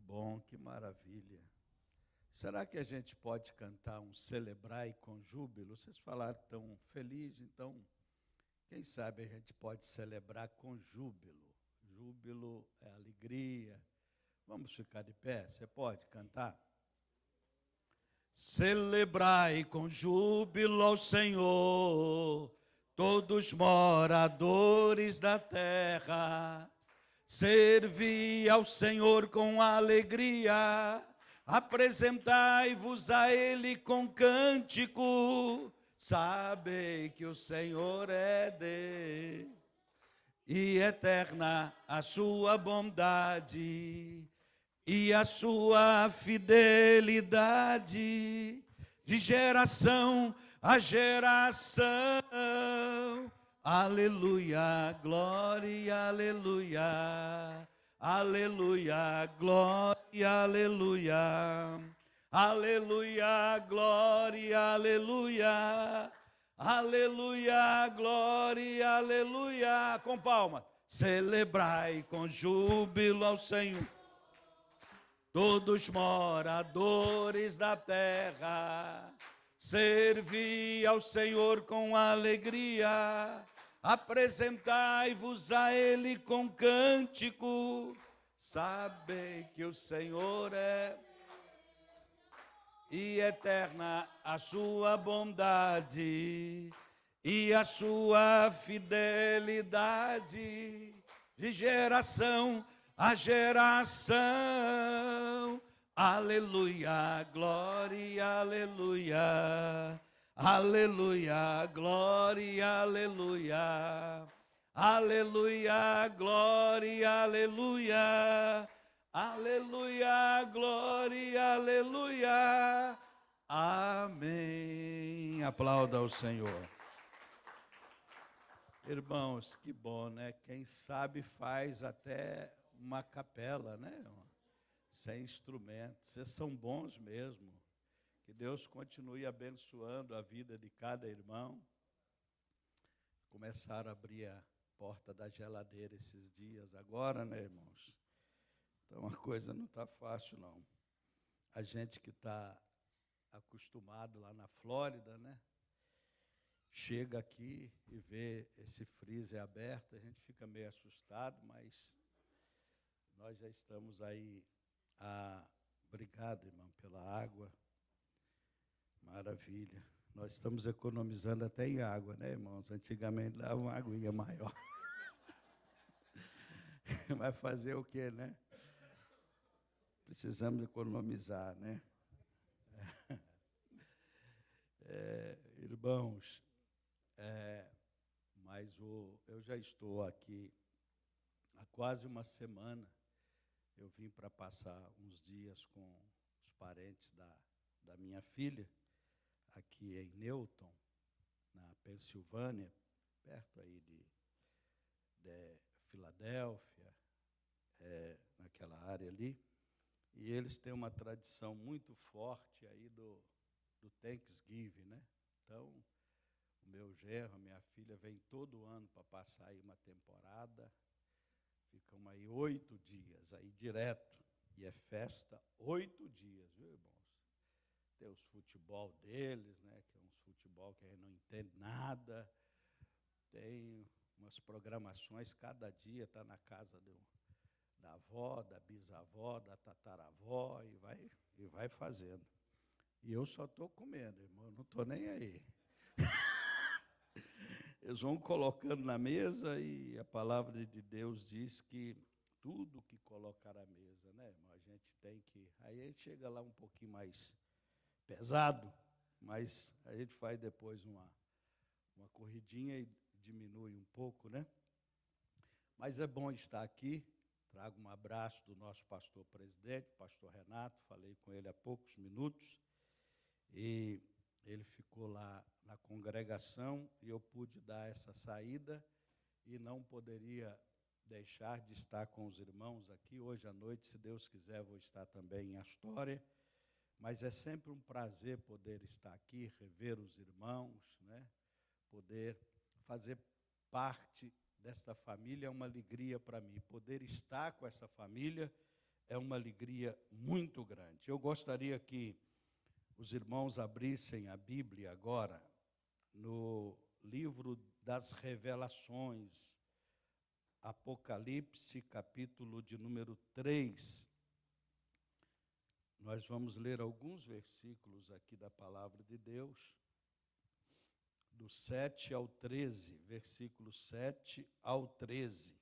bom, que maravilha. Será que a gente pode cantar um Celebrai com Júbilo? Vocês falaram que estão felizes, então, quem sabe a gente pode celebrar com júbilo. Júbilo é alegria. Vamos ficar de pé? Você pode cantar? Celebrai com júbilo ao Senhor, todos moradores da terra. Servi ao Senhor com alegria, apresentai-vos a Ele com cântico. Sabei que o Senhor é Deus, e eterna a sua bondade, e a sua fidelidade, de geração a geração. Aleluia, glória, aleluia, aleluia, glória, aleluia, aleluia, glória, aleluia, aleluia, glória, aleluia. Com palmas. Celebrai com júbilo ao Senhor, todos moradores da terra. Servi ao Senhor com alegria, apresentai-vos a Ele com cântico. Sabei que o Senhor é, e eterna a sua bondade, e a sua fidelidade, de geração a geração. Aleluia, glória, aleluia, aleluia, glória, aleluia, aleluia, glória, aleluia, aleluia, glória, aleluia, amém. Aplauda ao Senhor. Irmãos, que bom, né? Quem sabe faz até uma capela, né? Sem instrumentos. Vocês são bons mesmo. Que Deus continue abençoando a vida de cada irmão. Começaram a abrir a porta da geladeira esses dias agora, né, irmãos? Então a coisa não está fácil, não. A gente que está acostumado lá na Flórida, né? Chega aqui e vê esse freezer aberto, a gente fica meio assustado, mas nós já estamos aí. Obrigado, irmão, pela água. Maravilha. Nós estamos economizando até em água, né, irmãos? Antigamente dava uma aguinha maior. Vai fazer o quê, né? Precisamos economizar, né? Irmãos, eu já estou aqui há quase uma semana. Eu vim para passar uns dias com os parentes da minha filha, aqui em Newton, na Pensilvânia, perto aí de Filadélfia, naquela área ali. E eles têm uma tradição muito forte aí do Thanksgiving, né? Então, o meu genro, a minha filha, vem todo ano para passar aí uma temporada. Ficam aí 8 dias, aí direto. E é festa 8 dias, viu, irmãos? Tem os futebol deles, né? Que é uns futebol que a gente não entende nada. Tem umas programações, cada dia está na casa da avó, da bisavó, da tataravó, e vai fazendo. E eu só estou comendo, irmão, não estou nem aí. Eles vão colocando na mesa e a palavra de Deus diz que tudo que colocar à mesa, né, irmão, a gente tem que... Aí a gente chega lá um pouquinho mais pesado, mas a gente faz depois uma corridinha e diminui um pouco, né? Mas é bom estar aqui. Trago um abraço do nosso pastor presidente, pastor Renato, falei com ele há poucos minutos, e ele ficou lá na congregação e eu pude dar essa saída e não poderia deixar de estar com os irmãos aqui. Hoje à noite, se Deus quiser, vou estar também em Astória, mas é sempre um prazer poder estar aqui, rever os irmãos, né? Poder fazer parte desta família é uma alegria para mim. Poder estar com essa família é uma alegria muito grande. Eu gostaria que os irmãos abrissem a Bíblia agora no livro das Revelações, Apocalipse, capítulo de número 3. Nós vamos ler alguns versículos aqui da palavra de Deus, do 7 ao 13, versículo 7 ao 13.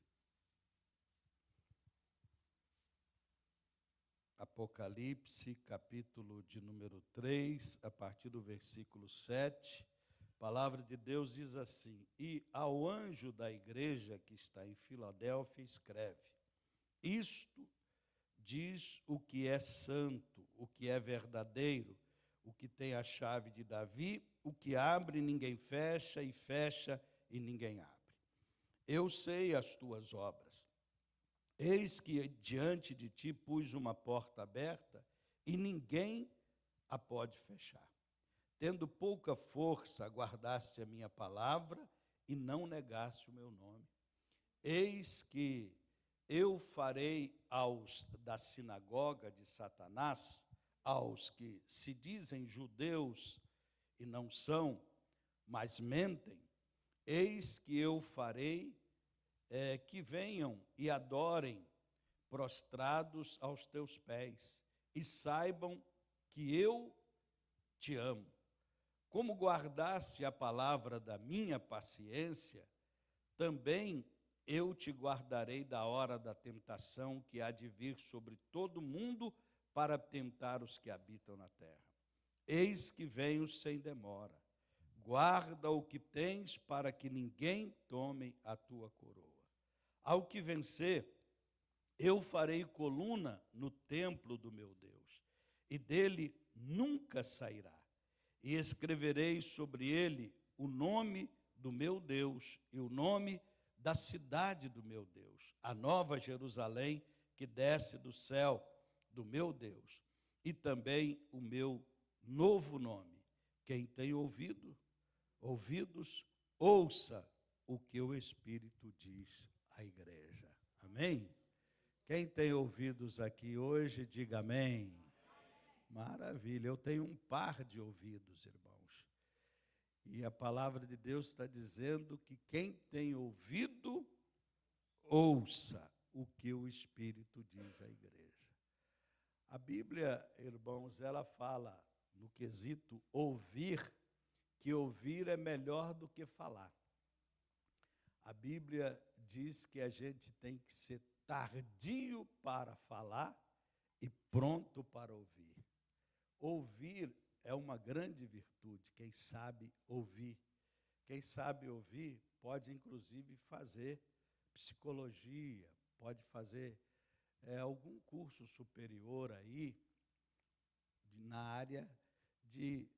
Apocalipse, capítulo de número 3, a partir do versículo 7, a palavra de Deus diz assim: E ao anjo da igreja que está em Filadélfia escreve: Isto diz o que é santo, o que é verdadeiro, o que tem a chave de Davi, o que abre e ninguém fecha, e fecha e ninguém abre. Eu sei as tuas obras. Eis que diante de ti pus uma porta aberta, e ninguém a pode fechar. Tendo pouca força, guardaste a minha palavra, e não negaste o meu nome. Eis que eu farei aos da sinagoga de Satanás, aos que se dizem judeus e não são, mas mentem, eis que eu farei que venham e adorem prostrados aos teus pés, e saibam que eu te amo. Como guardaste a palavra da minha paciência, também eu te guardarei da hora da tentação que há de vir sobre todo mundo para tentar os que habitam na terra. Eis que venho sem demora. Guarda o que tens para que ninguém tome a tua coroa. Ao que vencer, eu farei coluna no templo do meu Deus, e dele nunca sairá. E escreverei sobre ele o nome do meu Deus e o nome da cidade do meu Deus, a nova Jerusalém que desce do céu do meu Deus, e também o meu novo nome. Quem tem ouvidos, ouça o que o Espírito diz à igreja. Amém? Quem tem ouvidos aqui hoje, diga amém. Maravilha, eu tenho um par de ouvidos, irmãos. E a palavra de Deus está dizendo que quem tem ouvido, ouça o que o Espírito diz à igreja. A Bíblia, irmãos, ela fala no quesito ouvir, que ouvir é melhor do que falar. A Bíblia diz que a gente tem que ser tardio para falar e pronto para ouvir. Ouvir é uma grande virtude, quem sabe ouvir. Quem sabe ouvir pode, inclusive, fazer psicologia, pode fazer algum curso superior aí, na área de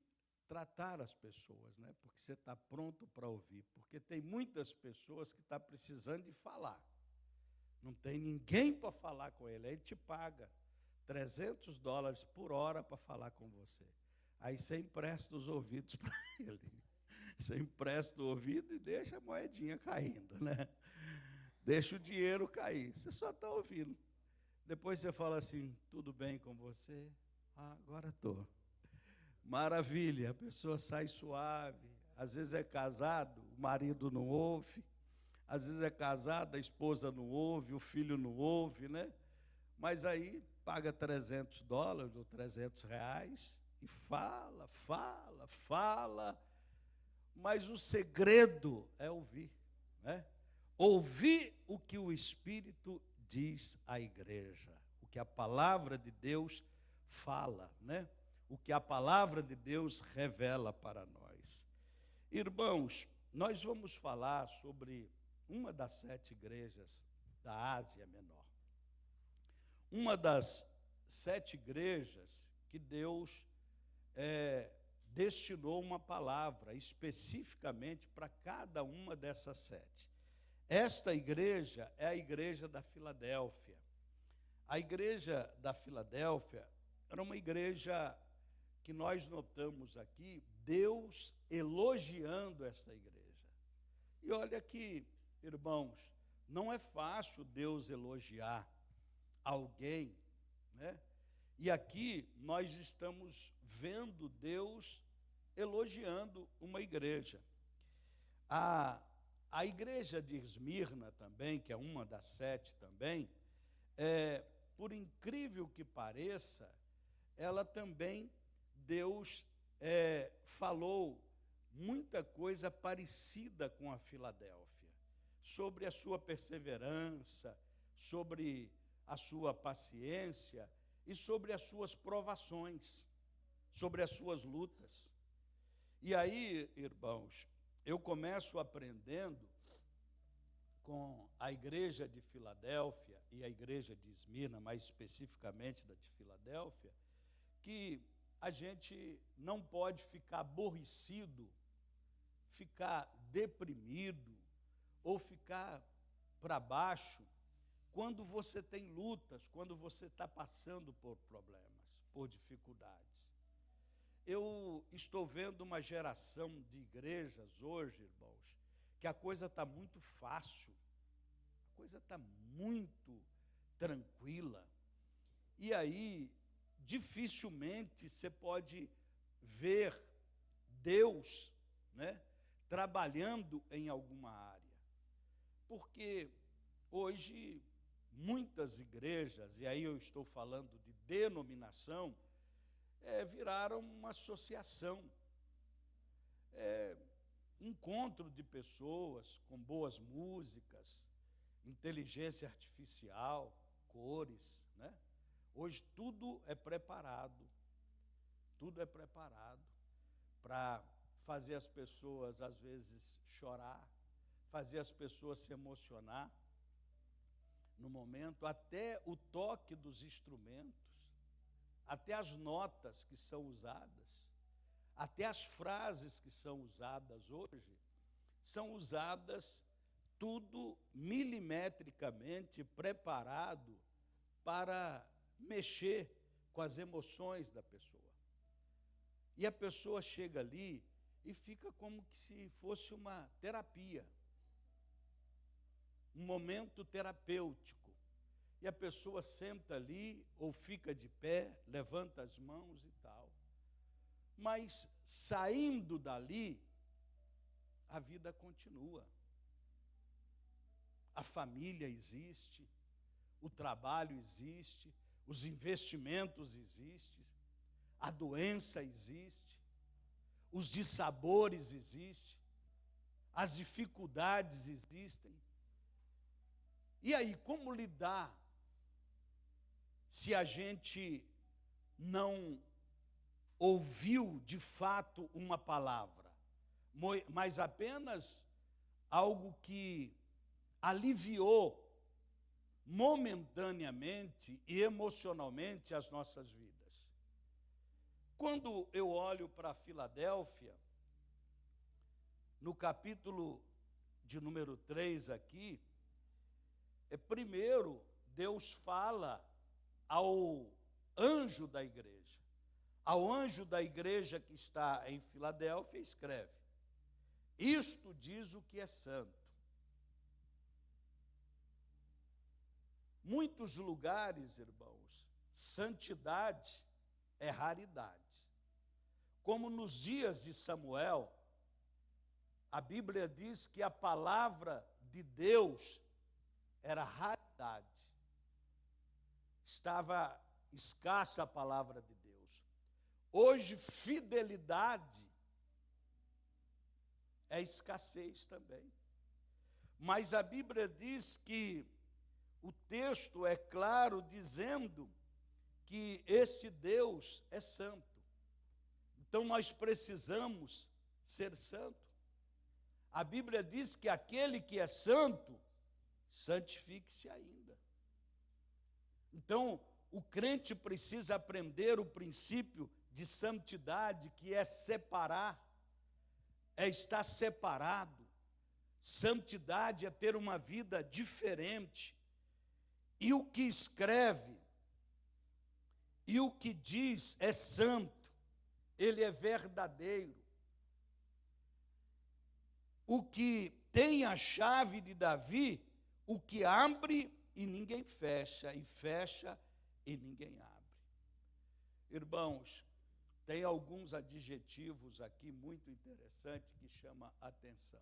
tratar as pessoas, né? Porque você está pronto para ouvir. Porque tem muitas pessoas que estão precisando de falar. Não tem ninguém para falar com ele. Aí ele te paga $300 por hora para falar com você. Aí você empresta os ouvidos para ele. Você empresta o ouvido e deixa a moedinha caindo, né? Deixa o dinheiro cair. Você só está ouvindo. Depois você fala assim, tudo bem com você? Ah, agora estou. Maravilha, a pessoa sai suave. Às vezes é casado, o marido não ouve. Às vezes é casado, a esposa não ouve, o filho não ouve, né? Mas aí paga $300 ou R$300 e fala. Mas o segredo é ouvir, né? Ouvir o que o Espírito diz à igreja, o que a palavra de Deus fala, né? O que a palavra de Deus revela para nós. Irmãos, nós vamos falar sobre uma das 7 igrejas da Ásia Menor. Uma das 7 igrejas que Deus destinou uma palavra especificamente para cada uma dessas 7. Esta igreja é a igreja da Filadélfia. A igreja da Filadélfia era uma igreja que nós notamos aqui, Deus elogiando esta igreja. E olha que, irmãos, não é fácil Deus elogiar alguém né? E aqui nós estamos vendo Deus elogiando uma igreja. A igreja de Esmirna também, que é uma das 7 também, por incrível que pareça, ela também, Deus falou muita coisa parecida com a Filadélfia, sobre a sua perseverança, sobre a sua paciência e sobre as suas provações, sobre as suas lutas. E aí, irmãos, eu começo aprendendo com a igreja de Filadélfia e a igreja de Esmirna, mais especificamente da de Filadélfia, que a gente não pode ficar aborrecido, ficar deprimido ou ficar para baixo quando você tem lutas, quando você está passando por problemas, por dificuldades. Eu estou vendo uma geração de igrejas hoje, irmãos, que a coisa está muito fácil, a coisa está muito tranquila. E aí, dificilmente você pode ver Deus, né, trabalhando em alguma área. Porque hoje muitas igrejas, e aí eu estou falando de denominação, viraram uma associação, encontro de pessoas com boas músicas, inteligência artificial, cores, né? Hoje tudo é preparado para fazer as pessoas, às vezes, chorar, fazer as pessoas se emocionar no momento, até o toque dos instrumentos, até as notas que são usadas, até as frases que são usadas hoje, são usadas tudo milimetricamente preparado para mexer com as emoções da pessoa. E a pessoa chega ali e fica como que se fosse uma terapia, um momento terapêutico. E a pessoa senta ali ou fica de pé, levanta as mãos e tal. Mas saindo dali, a vida continua. A família existe, o trabalho existe, os investimentos existem, a doença existe, os dissabores existem, as dificuldades existem. E aí, como lidar se a gente não ouviu de fato uma palavra, mas apenas algo que aliviou momentaneamente e emocionalmente as nossas vidas? Quando eu olho para Filadélfia, no capítulo de número 3 aqui, primeiro Deus fala ao anjo da igreja. Ao anjo da igreja que está em Filadélfia, escreve: isto diz o que é santo. Muitos lugares, irmãos, santidade é raridade. Como nos dias de Samuel, a Bíblia diz que a palavra de Deus era raridade. Estava escassa a palavra de Deus. Hoje, fidelidade é escassez também. Mas a Bíblia diz que o texto é claro dizendo que esse Deus é santo. Então nós precisamos ser santo. A Bíblia diz que aquele que é santo, santifique-se ainda. Então, o crente precisa aprender o princípio de santidade, que é separar, é estar separado. Santidade é ter uma vida diferente. E o que escreve, e o que diz é santo, ele é verdadeiro. O que tem a chave de Davi, o que abre e ninguém fecha, e fecha e ninguém abre. Irmãos, tem alguns adjetivos aqui muito interessantes que chamam a atenção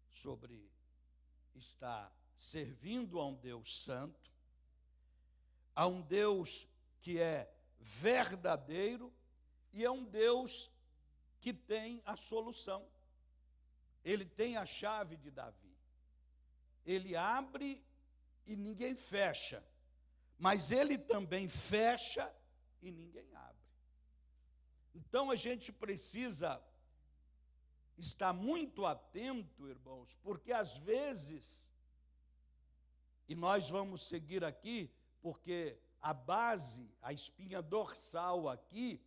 sobre estar servindo a um Deus santo, a um Deus que é verdadeiro e é um Deus que tem a solução. Ele tem a chave de Davi. Ele abre e ninguém fecha, mas ele também fecha e ninguém abre. Então a gente precisa estar muito atento, irmãos, porque às vezes, e nós vamos seguir aqui, porque a base, a espinha dorsal aqui,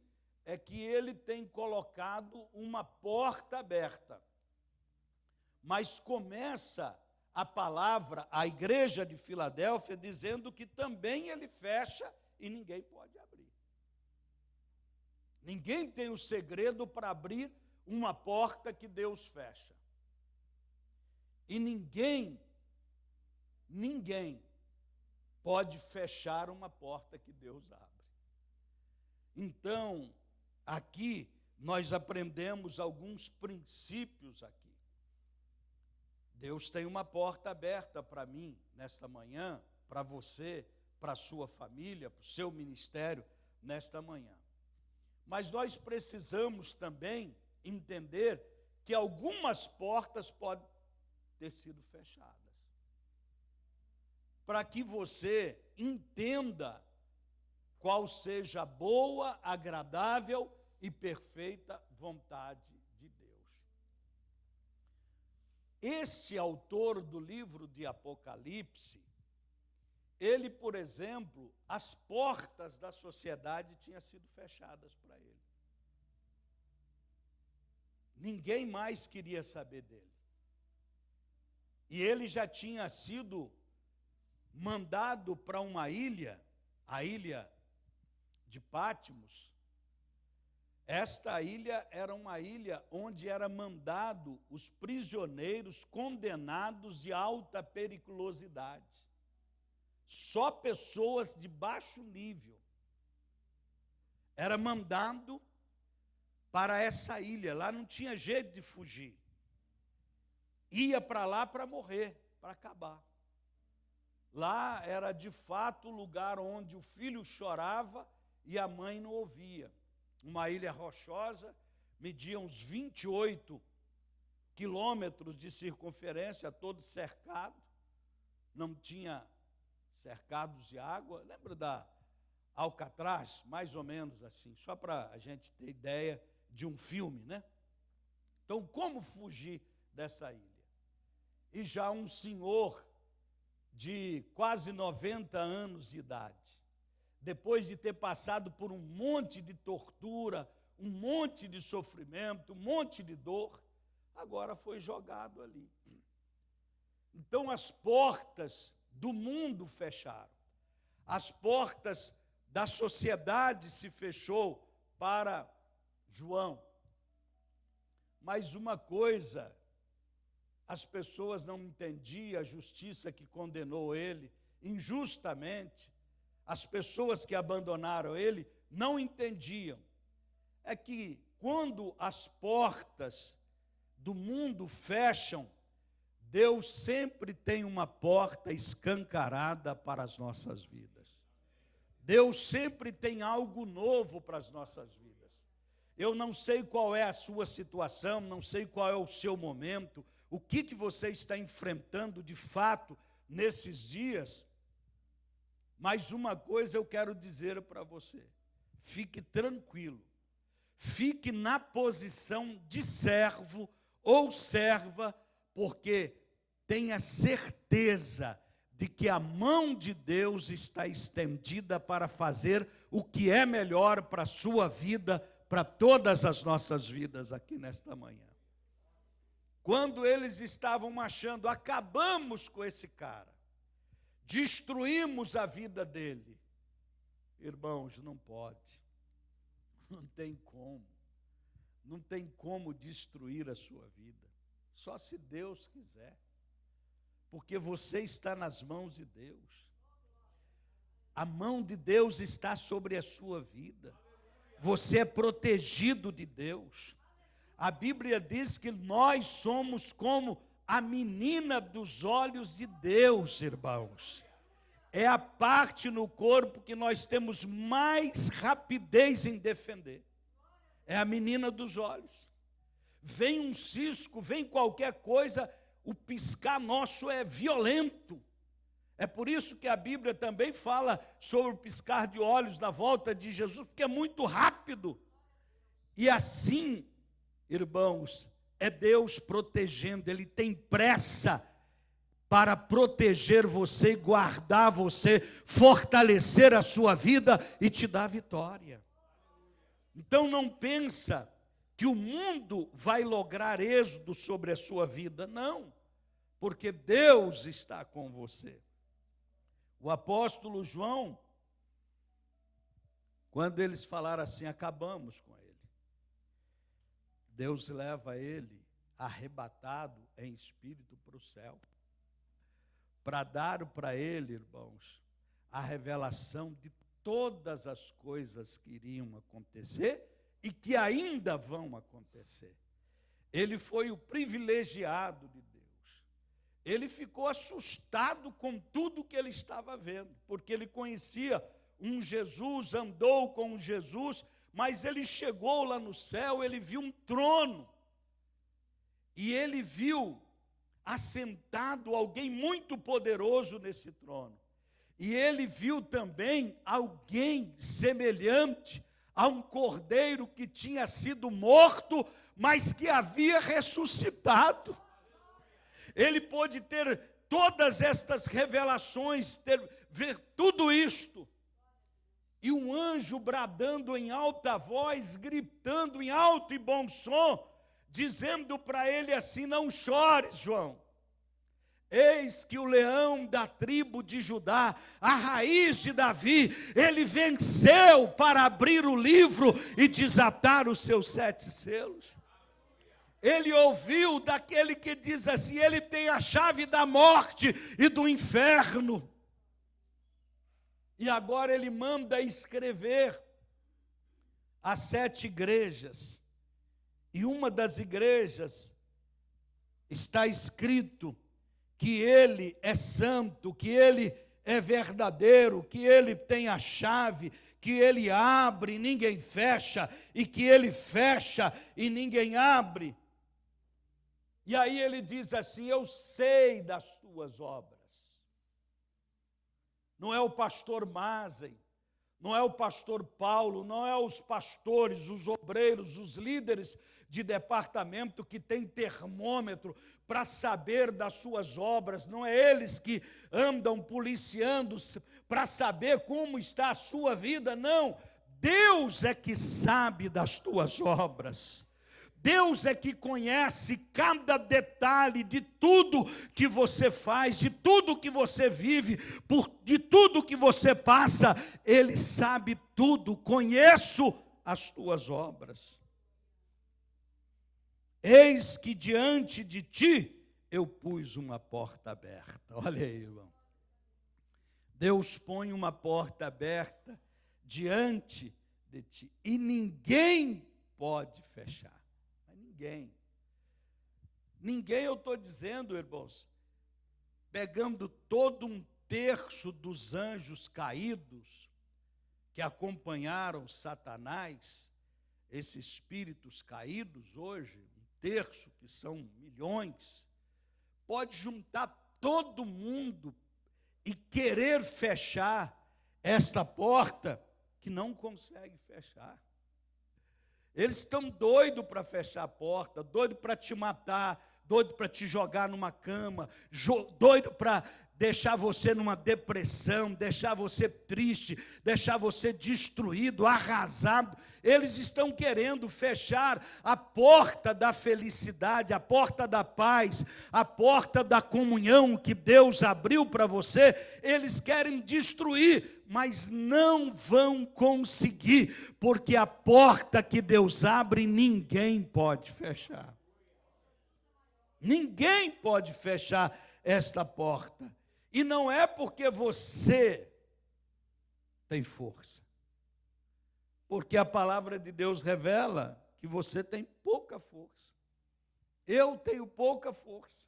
é que ele tem colocado uma porta aberta. Mas começa a palavra, a igreja de Filadélfia, dizendo que também ele fecha e ninguém pode abrir. Ninguém tem o segredo para abrir uma porta que Deus fecha. E ninguém pode fechar uma porta que Deus abre. Então, aqui nós aprendemos alguns princípios aqui. Deus tem uma porta aberta para mim nesta manhã, para você, para a sua família, para o seu ministério nesta manhã. Mas nós precisamos também entender que algumas portas podem ter sido fechadas. Para que você entenda qual seja a boa, agradável e perfeita vontade de Deus. Este autor do livro de Apocalipse, ele, por exemplo, as portas da sociedade tinham sido fechadas para ele. Ninguém mais queria saber dele. E ele já tinha sido mandado para uma ilha, a ilha de Patmos. Esta ilha era uma ilha onde era mandado os prisioneiros condenados de alta periculosidade. Só pessoas de baixo nível. Era mandado para essa ilha. Lá não tinha jeito de fugir. Ia para lá para morrer, para acabar. Lá era de fato o lugar onde o filho chorava e a mãe não ouvia. Uma ilha rochosa, media uns 28 quilômetros de circunferência, todo cercado. Não tinha cercados de água. Lembra da Alcatraz? Mais ou menos assim, só para a gente ter ideia de um filme, né? Então, como fugir dessa ilha? E já um senhor de quase 90 anos de idade, depois de ter passado por um monte de tortura, um monte de sofrimento, um monte de dor, agora foi jogado ali. Então as portas do mundo fecharam, as portas da sociedade se fechou para João. Mas uma coisa, as pessoas não entendiam a justiça que condenou ele injustamente. As pessoas que abandonaram ele não entendiam. É que quando as portas do mundo fecham, Deus sempre tem uma porta escancarada para as nossas vidas. Deus sempre tem algo novo para as nossas vidas. Eu não sei qual é a sua situação, não sei qual é o seu momento, o que você está enfrentando de fato nesses dias, mas uma coisa eu quero dizer para você: fique tranquilo, fique na posição de servo ou serva, porque tenha certeza de que a mão de Deus está estendida para fazer o que é melhor para a sua vida, para todas as nossas vidas aqui nesta manhã. Quando eles estavam achando, acabamos com esse cara, destruímos a vida dele. Irmãos, não pode, não tem como destruir a sua vida, só se Deus quiser, porque você está nas mãos de Deus. A mão de Deus está sobre a sua vida. Você é protegido de Deus. A Bíblia diz que nós somos como a menina dos olhos de Deus, irmãos. É a parte no corpo que nós temos mais rapidez em defender. É a menina dos olhos. Vem um cisco, vem qualquer coisa, o piscar nosso é violento. É por isso que a Bíblia também fala sobre o piscar de olhos na volta de Jesus, porque é muito rápido. E assim, irmãos, é Deus protegendo, Ele tem pressa para proteger você, guardar você, fortalecer a sua vida e te dar vitória. Então não pensa que o mundo vai lograr êxodo sobre a sua vida, não, porque Deus está com você. O apóstolo João, quando eles falaram assim, acabamos com ele, Deus leva ele arrebatado em espírito para o céu, para dar para ele, irmãos, a revelação de todas as coisas que iriam acontecer e que ainda vão acontecer. Ele foi o privilegiado de Deus. Ele ficou assustado com tudo que ele estava vendo, porque ele conhecia um Jesus, andou com Jesus, mas ele chegou lá no céu, ele viu um trono, e ele viu assentado alguém muito poderoso nesse trono, e ele viu também alguém semelhante a um cordeiro que tinha sido morto, mas que havia ressuscitado. Ele pôde ter todas estas revelações, ver tudo isto. E um anjo bradando em alta voz, gritando em alto e bom som, dizendo para ele assim, não chores, João. Eis que o leão da tribo de Judá, a raiz de Davi, ele venceu para abrir o livro e desatar os seus 7 selos. Ele ouviu daquele que diz assim, ele tem a chave da morte e do inferno. E agora ele manda escrever as 7 igrejas. E uma das igrejas está escrito que ele é santo, que ele é verdadeiro, que ele tem a chave, que ele abre e ninguém fecha, e que ele fecha e ninguém abre. E aí ele diz assim, eu sei das tuas obras. Não é o pastor Mazen, não é o pastor Paulo, não é os pastores, os obreiros, os líderes de departamento que tem termômetro para saber das suas obras, não é eles que andam policiando para saber como está a sua vida, não. Deus é que sabe das tuas obras. Deus é que conhece cada detalhe de tudo que você faz, de tudo que você vive, de tudo que você passa. Ele sabe tudo, conheço as tuas obras. Eis que diante de ti eu pus uma porta aberta. Olha aí, irmão. Deus põe uma porta aberta diante de ti e ninguém pode fechar. Ninguém, eu estou dizendo, irmãos, pegando todo um terço dos anjos caídos que acompanharam Satanás, esses espíritos caídos hoje, um terço que são milhões, pode juntar todo mundo e querer fechar esta porta que não consegue fechar. Eles estão doidos para fechar a porta, doidos para te matar, doidos para te jogar numa cama, doidos para deixar você numa depressão, deixar você triste, deixar você destruído, arrasado. Eles estão querendo fechar a porta da felicidade, a porta da paz, a porta da comunhão que Deus abriu para você. Eles querem destruir, mas não vão conseguir, porque a porta que Deus abre, ninguém pode fechar. Ninguém pode fechar esta porta. E não é porque você tem força. Porque a palavra de Deus revela que você tem pouca força. Eu tenho pouca força.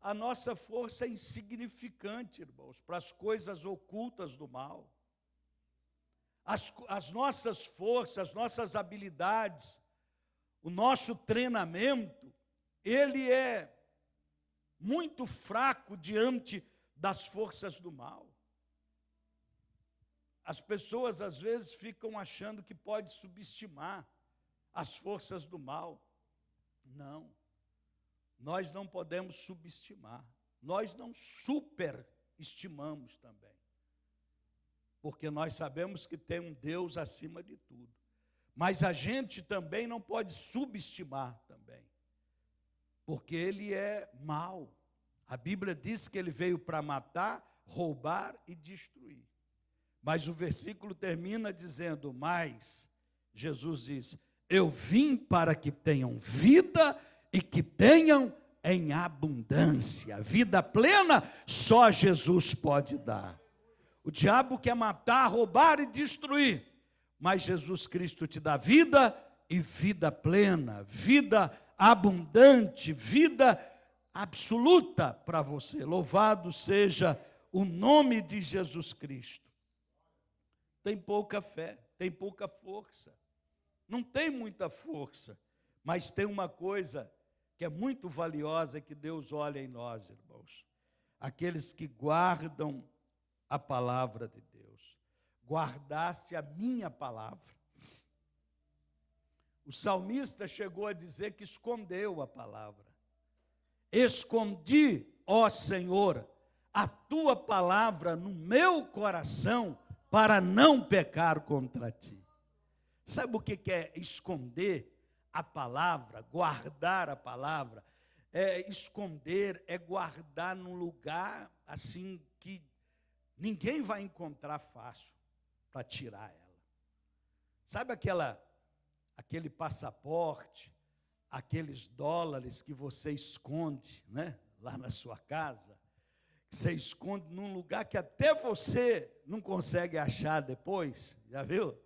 A nossa força é insignificante, irmãos, para as coisas ocultas do mal. As nossas forças, as nossas habilidades, o nosso treinamento, ele é muito fraco diante das forças do mal. As pessoas às vezes ficam achando que pode subestimar as forças do mal. Não, nós não podemos subestimar, nós não superestimamos também, porque nós sabemos que tem um Deus acima de tudo, mas a gente também não pode subestimar também, porque Ele é mau. A Bíblia diz que Ele veio para matar, roubar e destruir, mas o versículo termina dizendo, mas Jesus diz, eu vim para que tenham vida e que tenham em abundância. Vida plena só Jesus pode dar. O diabo quer matar, roubar e destruir, mas Jesus Cristo te dá vida e vida plena, vida abundante, vida absoluta para você. Louvado seja o nome de Jesus Cristo. Tem pouca fé, tem pouca força. Não tem muita força, mas tem uma coisa que é muito valiosa que Deus olha em nós, irmãos. Aqueles que guardam a palavra de Deus. Guardaste a minha palavra. O salmista chegou a dizer que escondeu a palavra. Escondi, ó Senhor, a tua palavra no meu coração para não pecar contra ti. Sabe o que é esconder a palavra, guardar a palavra? Esconder é guardar num lugar assim que ninguém vai encontrar fácil para tirar ela. Sabe aquele passaporte, aqueles dólares que você esconde, né, lá na sua casa? Você esconde num lugar que até você não consegue achar depois, já viu?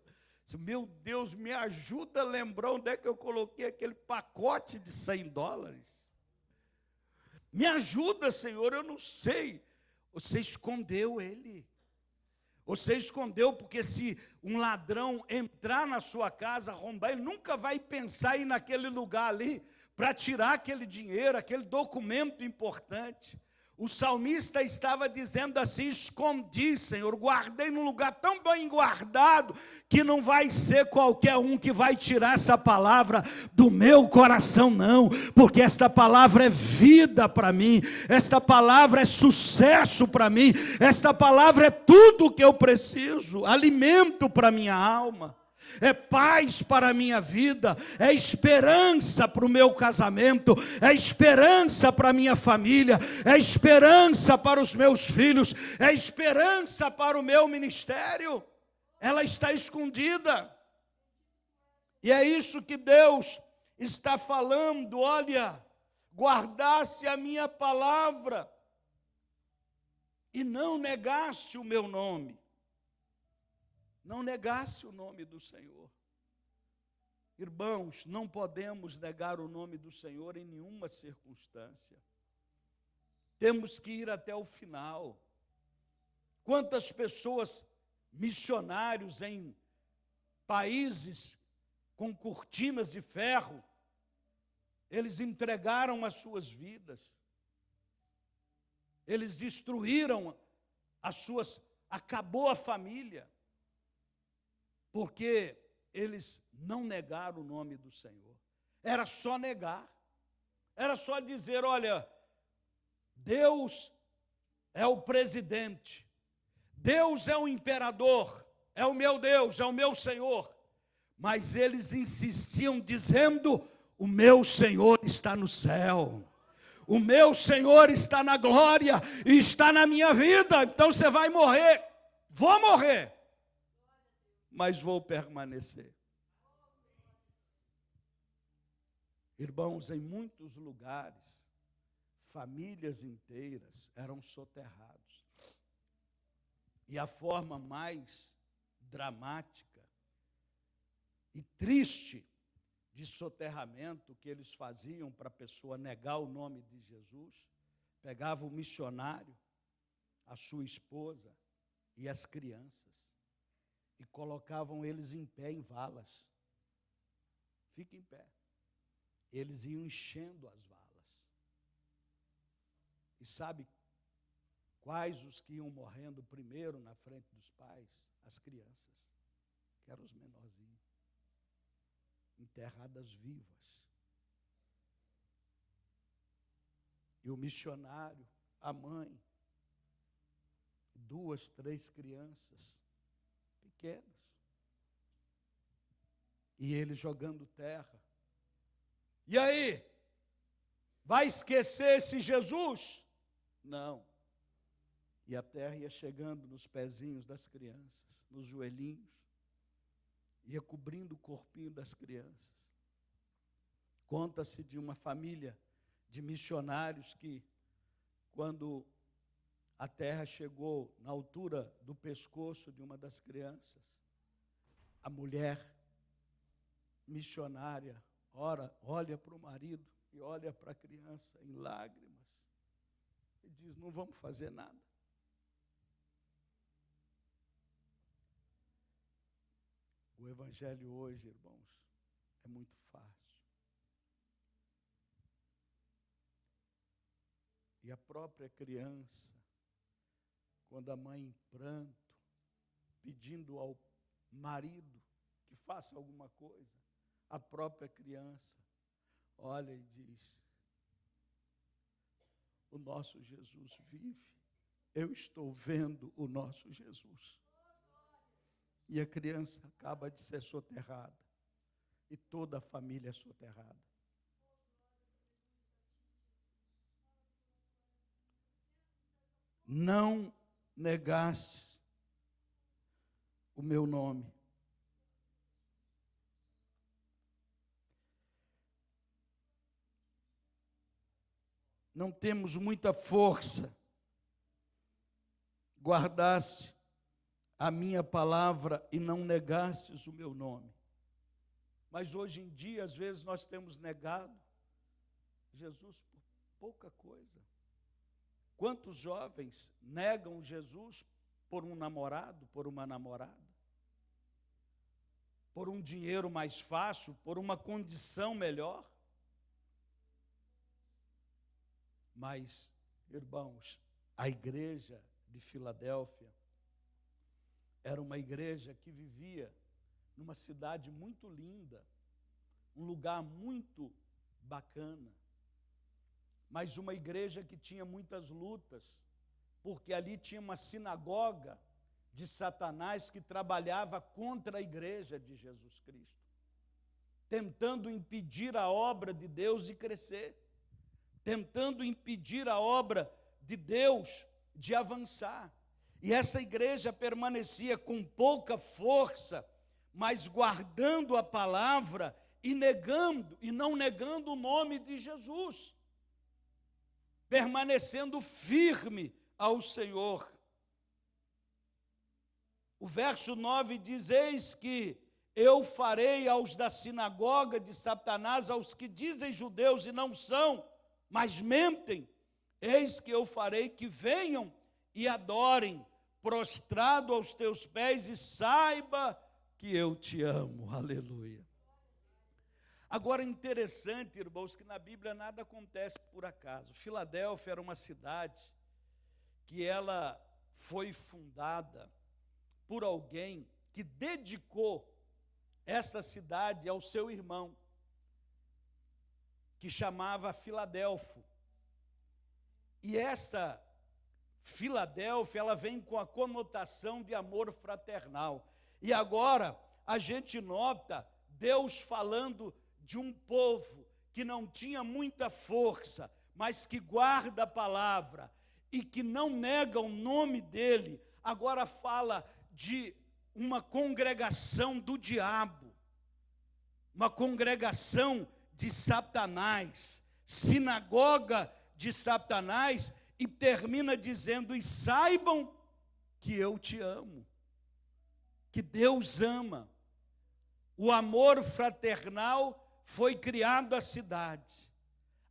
Meu Deus, me ajuda a lembrar onde é que eu coloquei aquele pacote de $100. Me ajuda, Senhor, eu não sei. Você escondeu ele. Você escondeu porque se um ladrão entrar na sua casa, arrombar, ele nunca vai pensar em ir naquele lugar ali para tirar aquele dinheiro, aquele documento importante. O salmista estava dizendo assim, escondi, Senhor, guardei num lugar tão bem guardado, que não vai ser qualquer um que vai tirar essa palavra do meu coração, não, porque esta palavra é vida para mim, esta palavra é sucesso para mim, esta palavra é tudo o que eu preciso, alimento para minha alma. É paz para a minha vida, é esperança para o meu casamento, é esperança para a minha família, é esperança para os meus filhos, é esperança para o meu ministério. Ela está escondida. E é isso que Deus está falando, olha, guardaste a minha palavra e não negaste o meu nome. Não negasse o nome do Senhor. Irmãos, não podemos negar o nome do Senhor em nenhuma circunstância. Temos que ir até o final. Quantas pessoas, missionários em países com cortinas de ferro, eles entregaram as suas vidas. Eles destruíram acabou a família. Porque eles não negaram o nome do Senhor. Era só negar. Era só dizer, olha, Deus é o presidente. Deus é o imperador. É o meu Deus, é o meu Senhor. Mas eles insistiam dizendo, o meu Senhor está no céu. O meu Senhor está na glória e está na minha vida. Então você vai morrer. Vou morrer, mas vou permanecer. Irmãos, em muitos lugares, famílias inteiras eram soterradas. E a forma mais dramática e triste de soterramento que eles faziam para a pessoa negar o nome de Jesus. Pegava o missionário, a sua esposa e as crianças e colocavam eles em pé em valas. Fica em pé. Eles iam enchendo as valas. E sabe quais os que iam morrendo primeiro na frente dos pais? As crianças, que eram os menorzinhos, enterradas vivas. E o missionário, a mãe, 2, 3 crianças pequenas. E ele jogando terra. E aí? Vai esquecer esse Jesus? Não. E a terra ia chegando nos pezinhos das crianças, nos joelhinhos, ia cobrindo o corpinho das crianças. Conta-se de uma família de missionários que, quando a terra chegou na altura do pescoço de uma das crianças, a mulher missionária olha para o marido e olha para a criança em lágrimas e diz: não vamos fazer nada. O evangelho hoje, irmãos, é muito fácil. E a própria criança, quando a mãe em pranto, pedindo ao marido que faça alguma coisa, a própria criança olha e diz: o nosso Jesus vive, eu estou vendo o nosso Jesus. E a criança acaba de ser soterrada, e toda a família é soterrada. Não negasse o meu nome. Não temos muita força. Guardasse a minha palavra e não negasses o meu nome. Mas hoje em dia, às vezes, nós temos negado Jesus por pouca coisa. Quantos jovens negam Jesus por um namorado, por uma namorada? Por um dinheiro mais fácil, por uma condição melhor? Mas, irmãos, a igreja de Filadélfia era uma igreja que vivia numa cidade muito linda, um lugar muito bacana, mas uma igreja que tinha muitas lutas, porque ali tinha uma sinagoga de Satanás que trabalhava contra a igreja de Jesus Cristo, tentando impedir a obra de Deus de crescer, tentando impedir a obra de Deus de avançar. E essa igreja permanecia com pouca força, mas guardando a palavra e não negando o nome de Jesus, permanecendo firme ao Senhor. O verso 9 diz: eis que eu farei aos da sinagoga de Satanás, aos que dizem judeus e não são, mas mentem, eis que eu farei que venham e adorem, prostrado aos teus pés, e saiba que eu te amo. Aleluia. Agora, interessante, irmãos, que na Bíblia nada acontece por acaso. Filadélfia era uma cidade que ela foi fundada por alguém que dedicou essa cidade ao seu irmão, que chamava Filadelfo. E essa Filadélfia, ela vem com a conotação de amor fraternal. E agora a gente nota Deus falando de um povo que não tinha muita força, mas que guarda a palavra e que não nega o nome dele. Agora fala de uma congregação do diabo, uma congregação de Satanás, sinagoga de Satanás, e termina dizendo: e saibam que eu te amo, que Deus ama. O amor fraternal foi criado à cidade.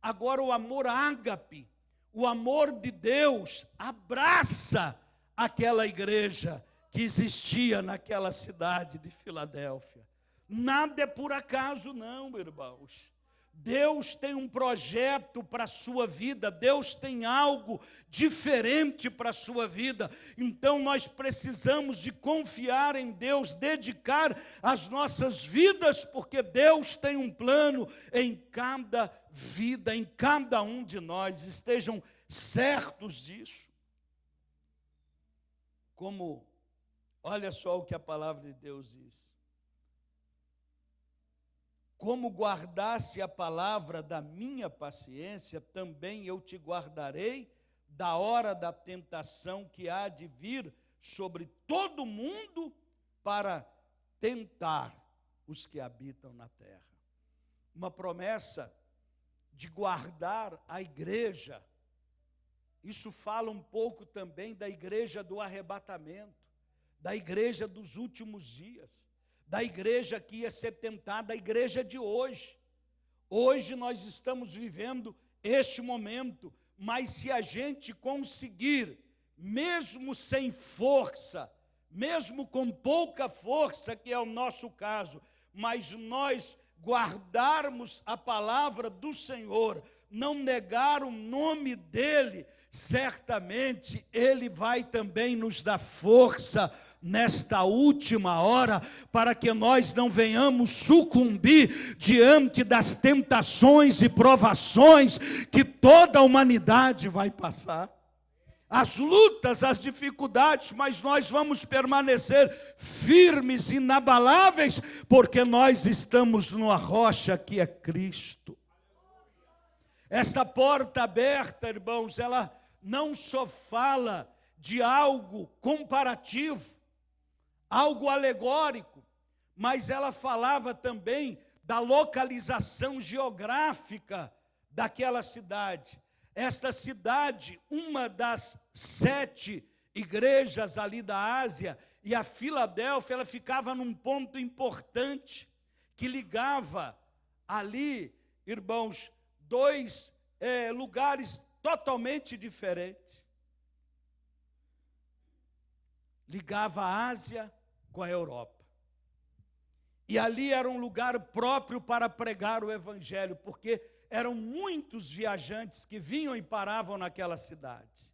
Agora o amor ágape, o amor de Deus, abraça aquela igreja que existia naquela cidade de Filadélfia. Nada é por acaso não, irmãos. Deus tem um projeto para a sua vida, Deus tem algo diferente para a sua vida. Então nós precisamos de confiar em Deus, dedicar as nossas vidas, porque Deus tem um plano em cada vida, em cada um de nós. Estejam certos disso. Olha só o que a palavra de Deus diz. Como guardaste a palavra da minha paciência, também eu te guardarei da hora da tentação que há de vir sobre todo mundo para tentar os que habitam na terra. Uma promessa de guardar a igreja. Isso fala um pouco também da igreja do arrebatamento, da igreja dos últimos dias, da igreja que ia ser tentada, a igreja de hoje. Hoje nós estamos vivendo este momento, mas se a gente conseguir, mesmo sem força, mesmo com pouca força, que é o nosso caso, mas nós guardarmos a palavra do Senhor, não negar o nome dEle, certamente Ele vai também nos dar força nesta última hora, para que nós não venhamos sucumbir diante das tentações e provações que toda a humanidade vai passar. As lutas, as dificuldades, mas nós vamos permanecer firmes, inabaláveis, porque nós estamos numa rocha que é Cristo. Esta porta aberta, irmãos, ela não só fala de algo comparativo, algo alegórico, mas ela falava também da localização geográfica daquela cidade. Esta cidade, uma das 7 igrejas ali da Ásia, e a Filadélfia, ela ficava num ponto importante, que ligava ali, irmãos, 2 lugares totalmente diferentes. Ligava a Ásia com a Europa. E ali era um lugar próprio para pregar o evangelho, porque eram muitos viajantes que vinham e paravam naquela cidade.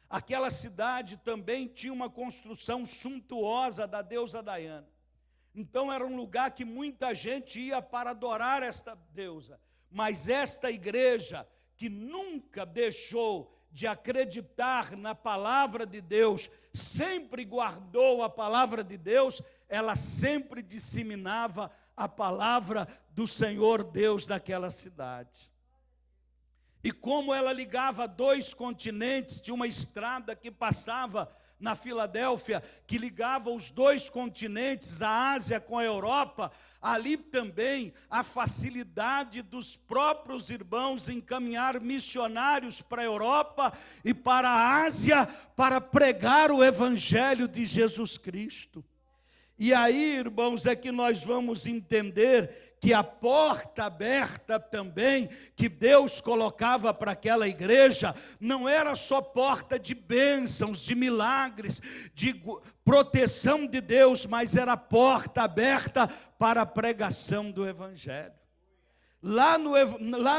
Aquela cidade também tinha uma construção suntuosa da deusa Diana. Então era um lugar que muita gente ia para adorar esta deusa. Mas esta igreja, que nunca deixou de acreditar na palavra de Deus, sempre guardou a palavra de Deus, ela sempre disseminava a palavra do Senhor Deus daquela cidade. E como ela ligava 2 continentes, tinha uma estrada que passava na Filadélfia, que ligava os 2 continentes, a Ásia com a Europa, ali também a facilidade dos próprios irmãos encaminhar missionários para a Europa e para a Ásia, para pregar o evangelho de Jesus Cristo. E aí, irmãos, é que nós vamos entender que a porta aberta também, que Deus colocava para aquela igreja, não era só porta de bênçãos, de milagres, de proteção de Deus, mas era porta aberta para a pregação do evangelho. Lá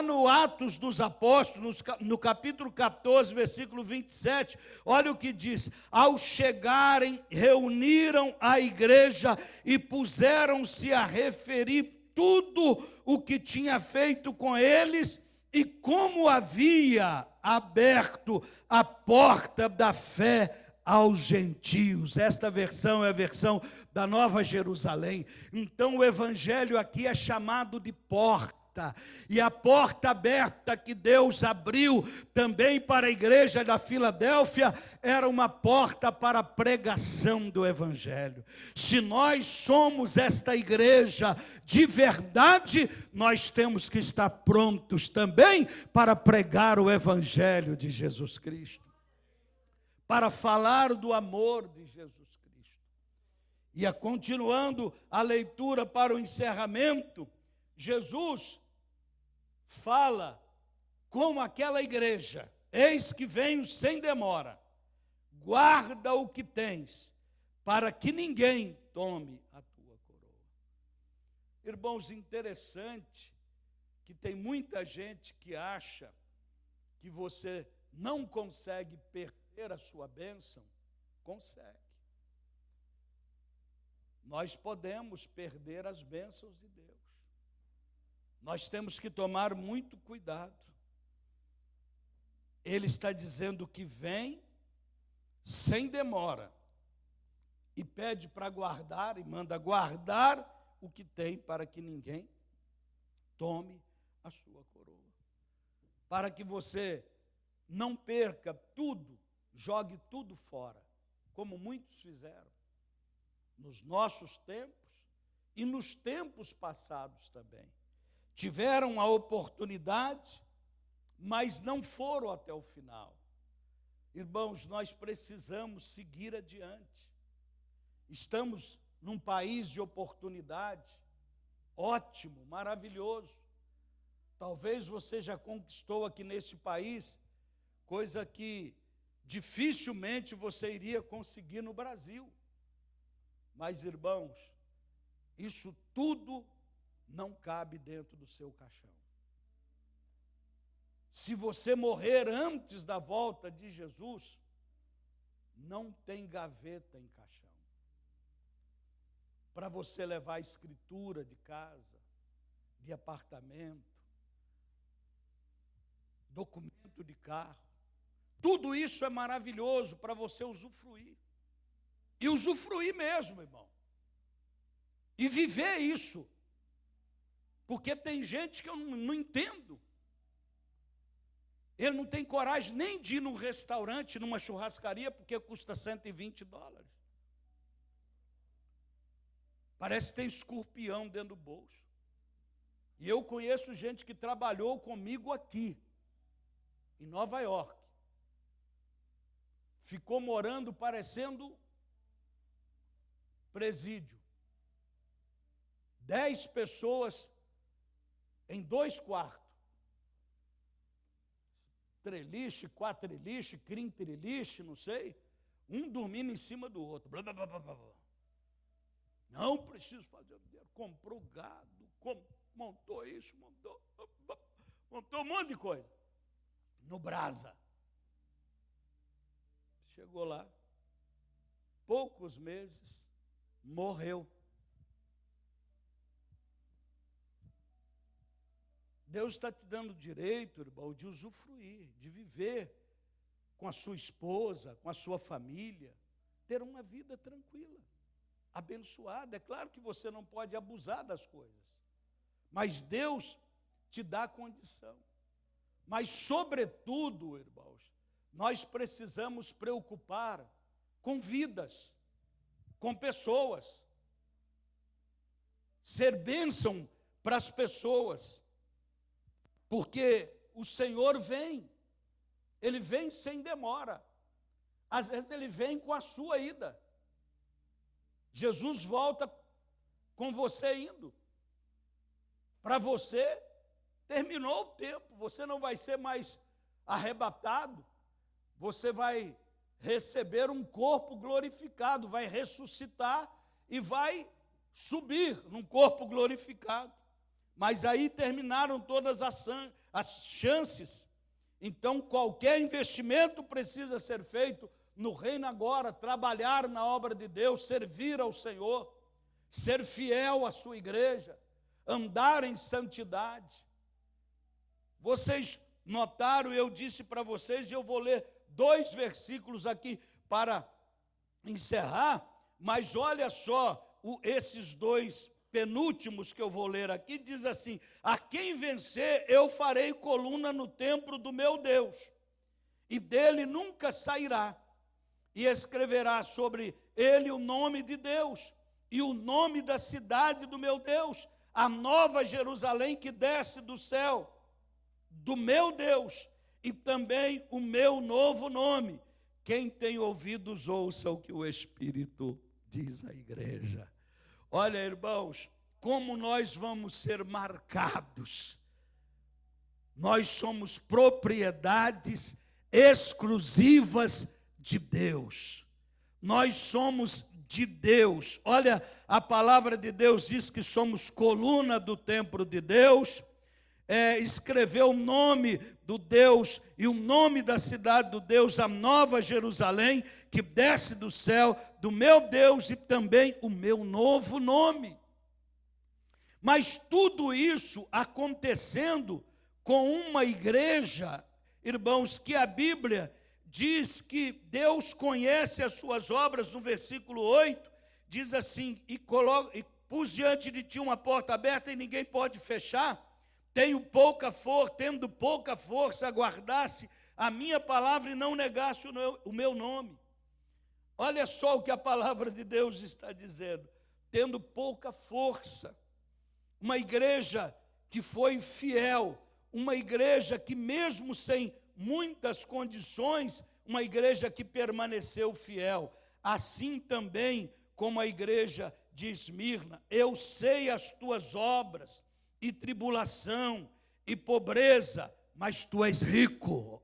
no Atos dos Apóstolos, no capítulo 14, versículo 27, olha o que diz: ao chegarem, reuniram a igreja e puseram-se a referir tudo o que tinha feito com eles e como havia aberto a porta da fé aos gentios. Esta versão é a versão da Nova Jerusalém. Então o evangelho aqui é chamado de porta. E a porta aberta que Deus abriu também para a igreja da Filadélfia era uma porta para a pregação do evangelho. Se nós somos esta igreja de verdade, nós temos que estar prontos também para pregar o evangelho de Jesus Cristo, para falar do amor de Jesus Cristo. E continuando a leitura para o encerramento, Jesus fala com aquela igreja: eis que venho sem demora, guarda o que tens, para que ninguém tome a tua coroa. Irmãos, interessante que tem muita gente que acha que você não consegue perder a sua bênção. Consegue. Nós podemos perder as bênçãos de Deus. Nós temos que tomar muito cuidado. Ele está dizendo que vem sem demora e pede para guardar, e manda guardar o que tem, para que ninguém tome a sua coroa. Para que você não perca tudo, jogue tudo fora, como muitos fizeram nos nossos tempos e nos tempos passados também. Tiveram a oportunidade, mas não foram até o final. Irmãos, nós precisamos seguir adiante. Estamos num país de oportunidade, ótimo, maravilhoso. Talvez você já conquistou aqui nesse país coisa que dificilmente você iria conseguir no Brasil. Mas, irmãos, isso tudo não cabe dentro do seu caixão. Se você morrer antes da volta de Jesus, não tem gaveta em caixão. Para você levar escritura de casa, de apartamento, documento de carro, tudo isso é maravilhoso para você usufruir. E usufruir mesmo, irmão. E viver isso. Porque tem gente que eu não entendo. Ele não tem coragem nem de ir num restaurante, numa churrascaria, porque custa $120. Parece que tem escorpião dentro do bolso. E eu conheço gente que trabalhou comigo aqui, em Nova York. Ficou morando parecendo presídio. 10 pessoas em 2 quartos. Treliche, quatreliche, quintriliche, não sei. Um dormindo em cima do outro. Blá, blá, blá, blá, blá. Não preciso fazer dinheiro. Comprou gado, montou isso, montou um monte de coisa. No Brasa. Chegou lá, poucos meses, morreu. Deus está te dando direito, irmão, de usufruir, de viver com a sua esposa, com a sua família, ter uma vida tranquila, abençoada. É claro que você não pode abusar das coisas, mas Deus te dá condição. Mas, sobretudo, irmãos, nós precisamos preocupar com vidas, com pessoas, ser bênção para as pessoas, porque o Senhor vem, Ele vem sem demora, às vezes Ele vem com a sua ida. Jesus volta com você indo, para você terminou o tempo, você não vai ser mais arrebatado, você vai receber um corpo glorificado, vai ressuscitar e vai subir num corpo glorificado. Mas aí terminaram todas as chances. Então, qualquer investimento precisa ser feito no reino agora, trabalhar na obra de Deus, servir ao Senhor, ser fiel à sua igreja, andar em santidade. Vocês notaram, eu disse para vocês, e eu vou ler 2 versículos aqui para encerrar, mas olha só, esses 2 penúltimos que eu vou ler aqui, diz assim: a quem vencer eu farei coluna no templo do meu Deus, e dele nunca sairá, e escreverá sobre ele o nome de Deus, e o nome da cidade do meu Deus, a nova Jerusalém que desce do céu, do meu Deus, e também o meu novo nome. Quem tem ouvidos, ouça o que o Espírito diz a igreja. Olha, irmãos, como nós vamos ser marcados. Nós somos propriedades exclusivas de Deus. Nós somos de Deus. Olha, a palavra de Deus diz que somos coluna do templo de Deus. Escreveu o nome do Deus e o nome da cidade do Deus, a Nova Jerusalém, que desce do céu, do meu Deus, e também o meu novo nome. Mas tudo isso acontecendo com uma igreja, irmãos, que a Bíblia diz que Deus conhece as suas obras. No versículo 8, diz assim: e pus diante de ti uma porta aberta e ninguém pode fechar. Tendo pouca força, guardasse a minha palavra e não negasse o meu nome. Olha só o que a palavra de Deus está dizendo. Tendo pouca força. Uma igreja que foi fiel, uma igreja que mesmo sem muitas condições, uma igreja que permaneceu fiel. Assim também como a igreja de Esmirna, eu sei as tuas obras, e tribulação, e pobreza, mas tu és rico.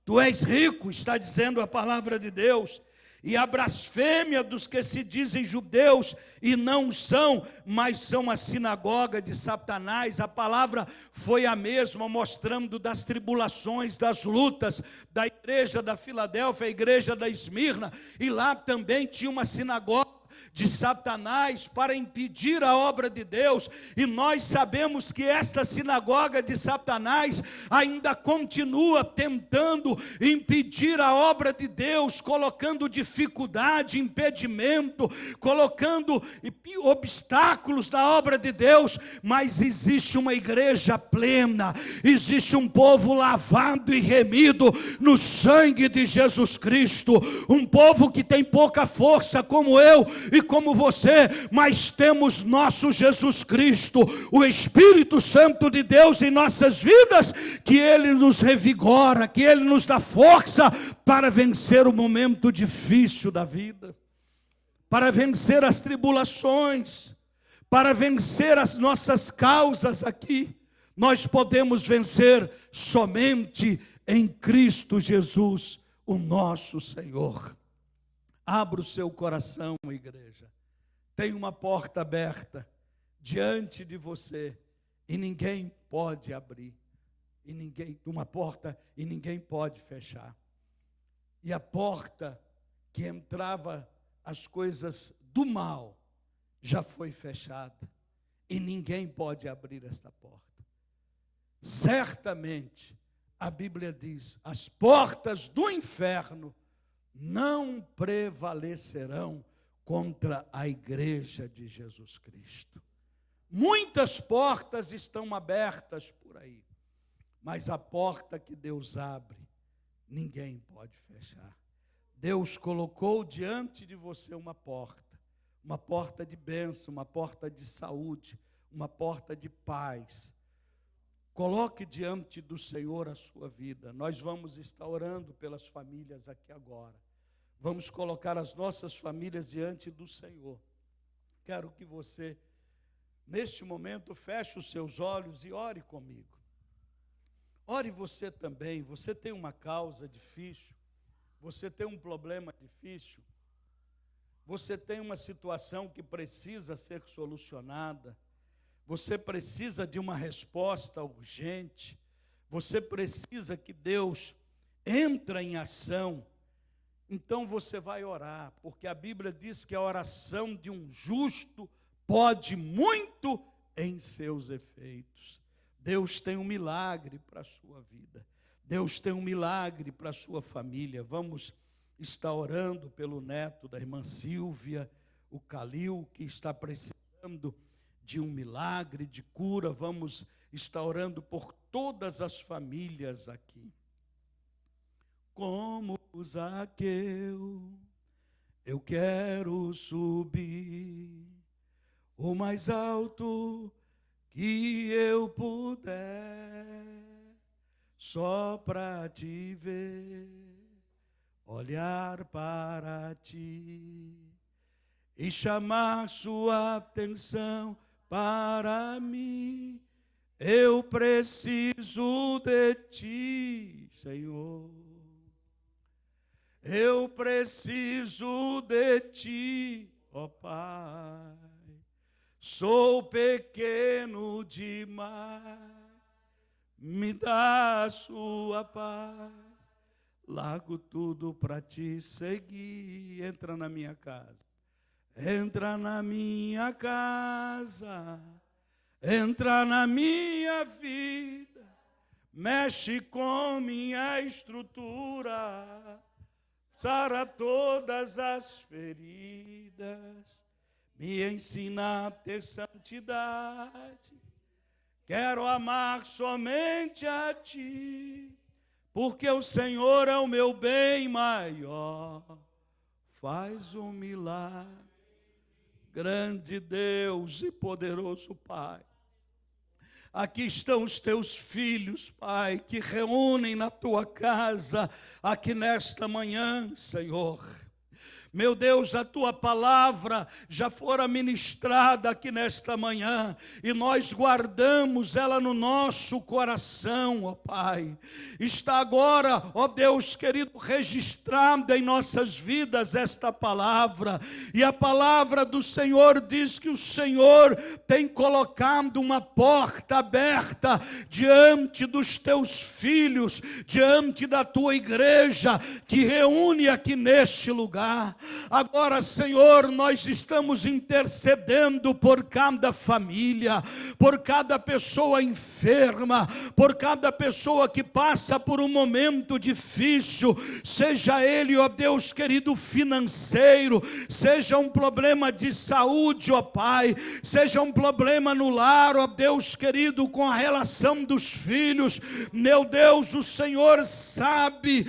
Tu és rico, está dizendo a palavra de Deus. E a blasfêmia dos que se dizem judeus e não são, mas são a sinagoga de Satanás. A palavra foi a mesma, mostrando das tribulações, das lutas da igreja da Filadélfia, a igreja da Esmirna. E lá também tinha uma sinagoga de Satanás para impedir a obra de Deus, e nós sabemos que esta sinagoga de Satanás ainda continua tentando impedir a obra de Deus, colocando dificuldade, impedimento, colocando obstáculos na obra de Deus. Mas existe uma igreja plena, existe um povo lavado e remido no sangue de Jesus Cristo, um povo que tem pouca força como eu e como você, mas temos nosso Jesus Cristo, o Espírito Santo de Deus em nossas vidas, que Ele nos revigora, que Ele nos dá força para vencer o momento difícil da vida, para vencer as tribulações, para vencer as nossas causas aqui. Nós podemos vencer somente em Cristo Jesus, o nosso Senhor. Abra o seu coração, igreja. Tem uma porta aberta diante de você e ninguém pode abrir. Uma porta e ninguém pode fechar. E a porta que entrava as coisas do mal já foi fechada e ninguém pode abrir esta porta. Certamente, a Bíblia diz, as portas do inferno não prevalecerão contra a igreja de Jesus Cristo. Muitas portas estão abertas por aí, mas a porta que Deus abre, ninguém pode fechar. Deus colocou diante de você uma porta de bênção, uma porta de saúde, uma porta de paz. Coloque diante do Senhor a sua vida. Nós vamos estar orando pelas famílias aqui agora. Vamos colocar as nossas famílias diante do Senhor. Quero que você, neste momento, feche os seus olhos e ore comigo. Ore você também. Você tem uma causa difícil, você tem um problema difícil, você tem uma situação que precisa ser solucionada, você precisa de uma resposta urgente, você precisa que Deus entre em ação. Então você vai orar, porque a Bíblia diz que a oração de um justo pode muito em seus efeitos. Deus tem um milagre para a sua vida. Deus tem um milagre para a sua família. Vamos estar orando pelo neto da irmã Silvia, o Calil, que está precisando de um milagre, de cura. Vamos estar orando por todas as famílias aqui. Como Zaqueu, eu quero subir o mais alto que eu puder, só para te ver, olhar para ti. e chamar sua atenção para mim. Eu preciso de ti, Senhor. Eu preciso de ti, ó Pai. Sou pequeno demais, me dá a sua paz. Largo tudo para te seguir. Entra na minha casa. Entra na minha casa. Entra na minha vida. Mexe com minha estrutura. Sara todas as feridas. Me ensina a ter santidade. Quero amar somente a ti, porque o Senhor é o meu bem maior. Faz um milagre, grande Deus e poderoso Pai. Aqui estão os teus filhos, Pai, que reúnem na tua casa, aqui nesta manhã, Senhor. Meu Deus, a tua palavra já fora ministrada aqui nesta manhã, e nós guardamos ela no nosso coração, ó Pai. Está agora, ó Deus querido, registrada em nossas vidas esta palavra, e a palavra do Senhor diz que o Senhor tem colocado uma porta aberta diante dos teus filhos, diante da tua igreja, que reúne aqui neste lugar. Agora, Senhor, nós estamos intercedendo por cada família, por cada pessoa enferma, por cada pessoa que passa por um momento difícil, seja ele, ó Deus querido, financeiro, seja um problema de saúde, ó Pai, seja um problema no lar, ó Deus querido, com a relação dos filhos. Meu Deus, o Senhor sabe,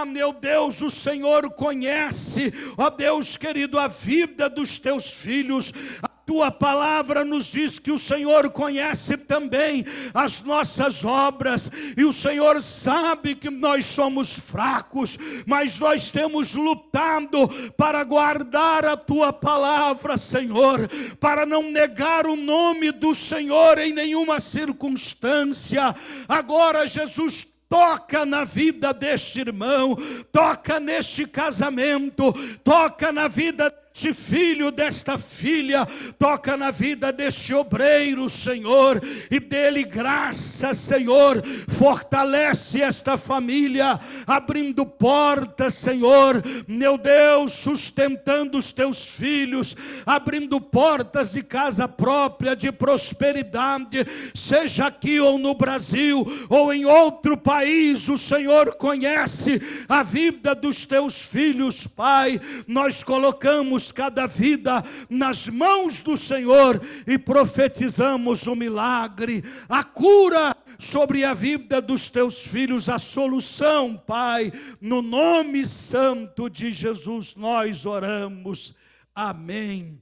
meu Deus, o Senhor conhece, ó Deus querido, a vida dos teus filhos. A tua palavra nos diz que o Senhor conhece também as nossas obras, e o Senhor sabe que nós somos fracos, mas nós temos lutado para guardar a tua palavra, Senhor, para não negar o nome do Senhor em nenhuma circunstância. Agora, Jesus, toca na vida deste irmão, toca neste casamento, toca na vida deste filho, desta filha, toca na vida deste obreiro, Senhor, e dele graça, Senhor. Fortalece esta família, abrindo portas, Senhor, meu Deus, sustentando os teus filhos, abrindo portas de casa própria, de prosperidade, seja aqui ou no Brasil, ou em outro país. O Senhor conhece a vida dos teus filhos, Pai. Nós colocamos cada vida nas mãos do Senhor e profetizamos o milagre, a cura sobre a vida dos teus filhos, a solução, Pai. No nome santo de Jesus nós oramos. Amém.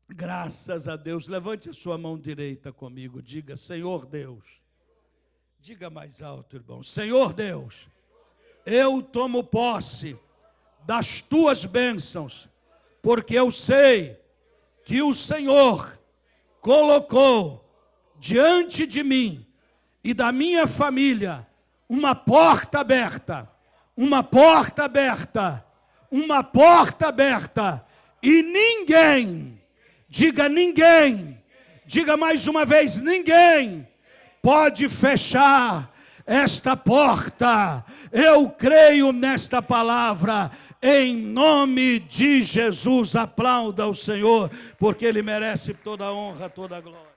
Graças a Deus. Levante a sua mão direita comigo, diga: Senhor Deus. Diga mais alto, irmão: Senhor Deus, eu tomo posse das tuas bênçãos, porque eu sei que o Senhor colocou diante de mim e da minha família uma porta aberta, uma porta aberta, uma porta aberta, e ninguém, diga ninguém, diga mais uma vez, ninguém pode fechar esta porta. Eu creio nesta palavra, em nome de Jesus. Aplauda o Senhor, porque Ele merece toda a honra, toda a glória.